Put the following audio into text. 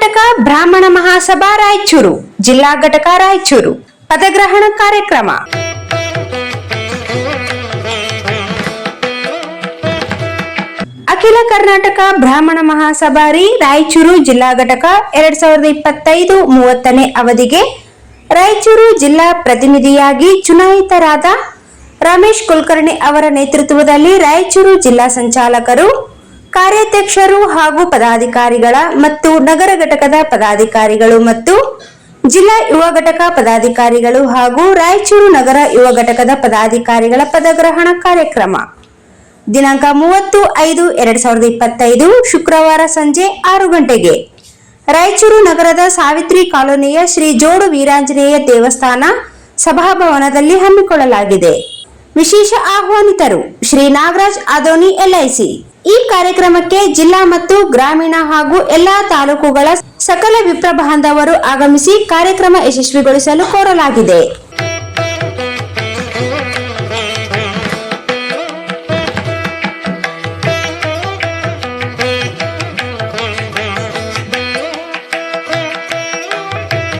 ಕರ್ನಾಟಕ ಬ್ರಾಹ್ಮಣ ಮಹಾಸಭಾ ರಾಯಚೂರು ಜಿಲ್ಲಾ ಘಟಕ ರಾಯಚೂರು ಪದಗ್ರಹಣ ಕಾರ್ಯಕ್ರಮ. ಅಖಿಲ ಕರ್ನಾಟಕ ಬ್ರಾಹ್ಮಣ ಮಹಾಸಭಾ ರಾಯಚೂರು ಜಿಲ್ಲಾ ಘಟಕ 2025-30ನೇ ಅವಧಿಗೆ ರಾಯಚೂರು ಜಿಲ್ಲಾ ಪ್ರತಿನಿಧಿಯಾಗಿ ಚುನಾಯಿತರಾದ ರಮೇಶ್ ಕುಲಕರ್ಣಿ ಅವರ ನೇತೃತ್ವದಲ್ಲಿ ರಾಯಚೂರು ಜಿಲ್ಲಾ ಸಂಚಾಲಕರು, ಕಾರ್ಯಾಧ್ಯಕ್ಷರು ಹಾಗೂ ಪದಾಧಿಕಾರಿಗಳ ಮತ್ತು ನಗರ ಘಟಕದ ಪದಾಧಿಕಾರಿಗಳು ಮತ್ತು ಜಿಲ್ಲಾ ಯುವ ಘಟಕ ಪದಾಧಿಕಾರಿಗಳು ಹಾಗೂ ರಾಯಚೂರು ನಗರ ಯುವ ಘಟಕದ ಪದಾಧಿಕಾರಿಗಳ ಪದಗ್ರಹಣ ಕಾರ್ಯಕ್ರಮ ದಿನಾಂಕ 30/5/2025 ಶುಕ್ರವಾರ ಸಂಜೆ 6 ಗಂಟೆಗೆ ರಾಯಚೂರು ನಗರದ ಸಾವಿತ್ರಿ ಕಾಲೋನಿಯ ಶ್ರೀ ಜೋಡು ವೀರಾಂಜನೇಯ ದೇವಸ್ಥಾನ ಸಭಾಭವನದಲ್ಲಿ ಹಮ್ಮಿಕೊಳ್ಳಲಾಗಿದೆ. ವಿಶೇಷ ಆಹ್ವಾನಿತರು ಶ್ರೀ ನಾಗರಾಜ್ ಆದೋನಿ LIC. ಈ ಕಾರ್ಯಕ್ರಮಕ್ಕೆ ಜಿಲ್ಲಾ ಮತ್ತು ಗ್ರಾಮೀಣ ಹಾಗೂ ಎಲ್ಲಾ ತಾಲೂಕುಗಳ ಸಕಲ ವಿಪ್ರ ಬಾಂಧವರು ಆಗಮಿಸಿ ಕಾರ್ಯಕ್ರಮ ಯಶಸ್ವಿಗೊಳಿಸಲು ಕೋರಲಾಗಿದೆ.